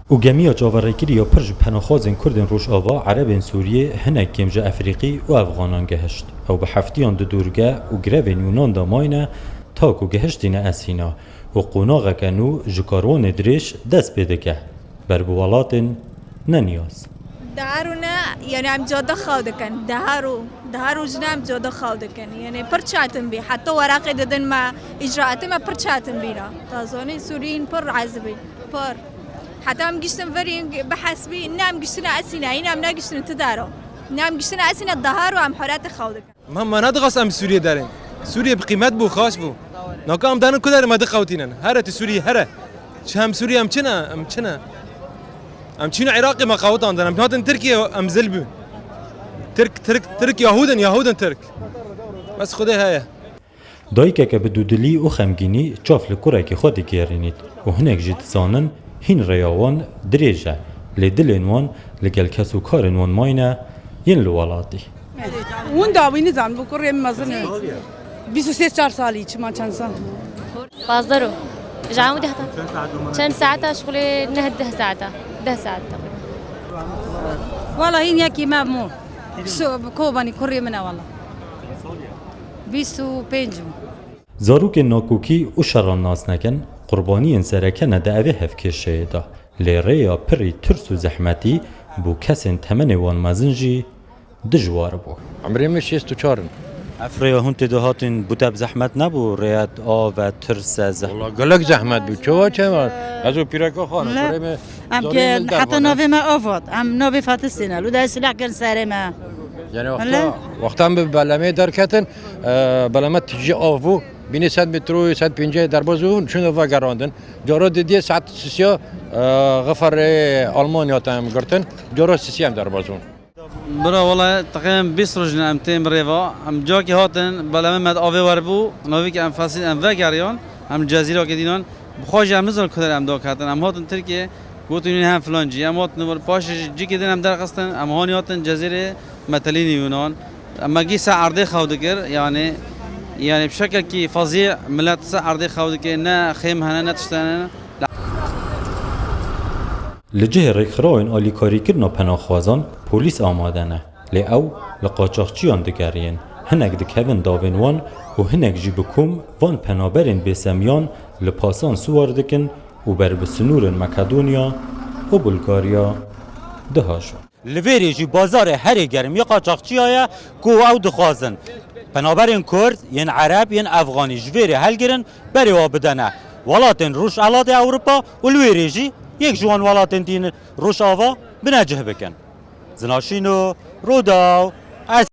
و جميع جاوريكيريا برج پناهخوازن كردن روجاوا عربن سورية هناك جمجة أفريقي و أفغانان جهشت أو بحفتيان دورجة و جرافن يونان داماينة تاكو جهشتين أسينا و قناغة كانو جكارون دريش دست بدكه بربوالاتن ننياز دهارونا يعني عم جوده خاودكن دهارو جنام جوده خاودكن يعني برشاتن بي حتى ورقه ددن ما اجراءات ما برشاتن بينا تازوني سوريين بر عزبي بر حتى هم قشتن فرين بحسبي نام قشتنا اسينا نام ناقشتن تدارو نام قشتنا اسينا الدهارو عم حالات خاودكن ما ندغس ام سوريا دارين سوريا بقيمت بو خاص بو ناكام دانو كدار ما دخوتينن هره سوريا هره شام سوريا ام چنا ام چین عراقی ما قوتان دارم هاتن ترکیه ام زلبون ترک یهودن ترک بس خدا هيا دایکه که به دودلی و خمگینی چاف لکوره که خودی گرینید و هنگ جد زانن هین ریاوان دریجه لدلین وان لگل کسو کارن وان ماینه ین لوالاتی اون داوینی زن بکره مزنه 23 سالی چما چند سال بازدرو جامو ده چند ساعت شغلی نه 10 ساعت 10 ساعت والله این یکی مامو کوبانی کره منه والله 25 زاروک ناکوکی و شران ناس نکن قربانی انسرکه نده اوه هفکشه دا لیره پری ترس و زحمتی بو کسین تمن وان مزنجی دجوار بو عمري مش 64 افریا هون تدهاتین بوده بزحمت نبو ریاد و ترس زحمت والله قالك زحمت بو چه ازو پیرکا خانه ام که حتی نوی ما آفاد ام نوی فاتستینه لو ده سلاح کن سره ما يعني وقتا به بلمه درکتن بلمه تجی آفو بینی 100 متر 150 دربازون چون و گراندن جارو دیدی ساعت سیا غفر آلمانیا تام گرتن جارو سیام دربازون برا والله تقریبا 20 روز ام تیم ریوا ام جا که هاتن بلمه مد آوی وربو نوی که ام فاصل ام وگریان ام جزیره که دینان بخواج ام نزل کدر ام دو کاتن ام هاتن ترکیه گوتونی هم فلانجی ام هاتن پاش جی که دین ام درقستن ام هانی هاتن جزیره متلين يونان اما جي عرضي خودكر يعني بشكل كي فظيع ملات عرضي خودكر نا خيم هنا تشتنا لجه رکراین آلیکاری کرنا پناهخوازان پلیس آمادنه لی او لقاچاقچیان دگرین هنگ دکوین داوین وان و هنگ جی بکوم وان پنابرین بسمیان لپاسان سوار دکن و بر بسنور مکدونیا و بلگاریا دهاشون لویری جی بازار هر گرم یا قاچاقچی آیا کو او دخوازن بنابراین کرد ین عرب ین افغانی جویری هل گرن بری و بدنه ولاتن روش علات اروپا و لویری جی یک جوان ولاتن دین روش آوا بنجه بکن زناشینو روداو